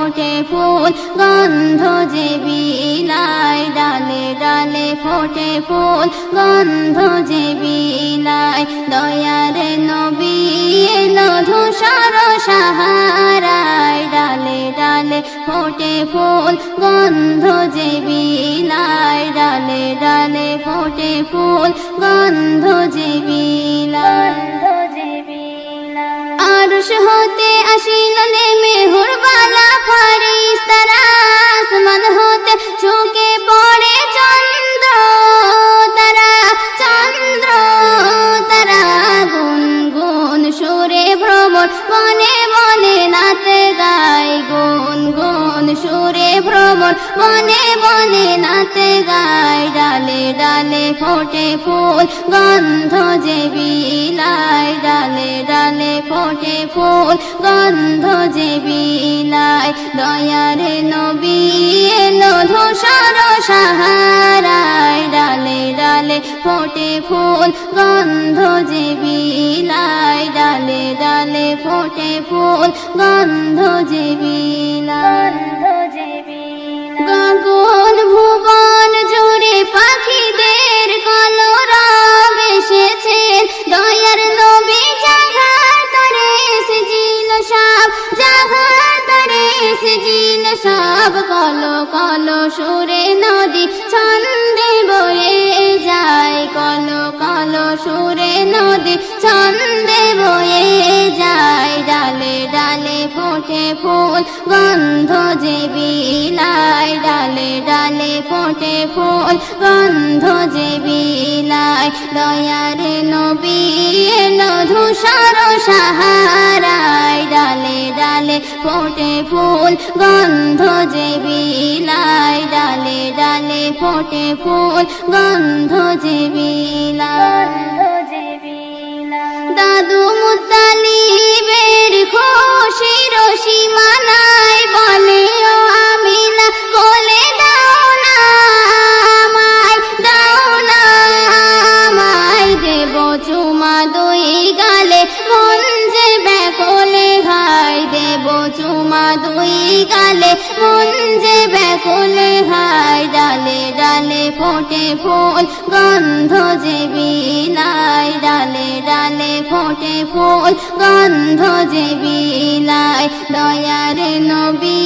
ফোটে ফুল গন্ধ যে বিলায় ডালে ডালে ফোটে ফুল গন্ধ যে বিলায় দয়ারে নবী এলো ধূসর সাহারায় ডালে ডালে ফোটে ফুল গন্ধ যে বিলায় ডালে ডালে ফোটে ফুল গন্ধ যে বিলায় আরশ হতে আসিল নেমে হুরবালা ফারিস্তারা আসমান হতে ঝুঁকে পড়ে চন্দ্র তারা গুনগুন সুরে ভ্রমণ বনে বনে নাতে গায় গুনগুন সুরে ভ্রমণ বনে বনে নাতে গায় ডালে ডালে ফোটে ফুল গন্ধ যে বিলায় ডালে ডালে ফোটে ফুল গন্ধ যে বিলায় দয়ারে নবী এলো ধূসর সাহারায় ডালে ডালে ফোটে ফুল গন্ধ যে বিলায় ডালে ডালে ফোটে ফুল গন্ধ যে বিলায় গগন ভুবন জুড়ে পাখিদের কলরব এসেছেন দয়ার নবী জাগাতরে সজিল সব কল কল সুরে নদী ছন্দে বয়ে যায় কল কল সুরে নদী ছন্দে বয়ে যায় ডালে ডালে ফোটে ফুল গন্ধ যে বিলায় ডালে ডালে ফোটে ফুল গন্ধ যে বিলায় দয়ারে নবী এলো ধূসর সাহারায় ডালে ডালে ফোটে ফুল গন্ধ যে বিলায় ডালে ডালে ফোটে ফুল গন্ধ যে বিলায় দাদু মুত্তালিবের খুশির সীমানায় বলে ও আমিনা কোলে দাও না আমায় দেব চুমা দুই গালে মন যে ব্যাকুলে হায় দেব চুমা দুই গালে মন যে ব্যাকুলে হায় ডালে ডালে ফোটে ফুল গন্ধ যে বিলায় ডালে ডালে ফোটে ফুল গন্ধ যে বিলায় দয়ারে নবী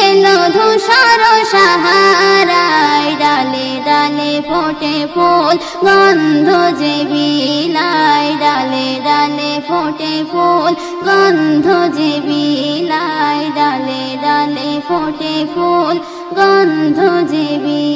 এলো ধূসর সাহারায় ডালে ডালে ফোটে ফুল গন্ধ যে বিলায় ডালে ডালে ফোটে ফুল গন্ধ যে বিলায় ডালে ডালে ফোটে ফুল গন্ধ যে বিলায়।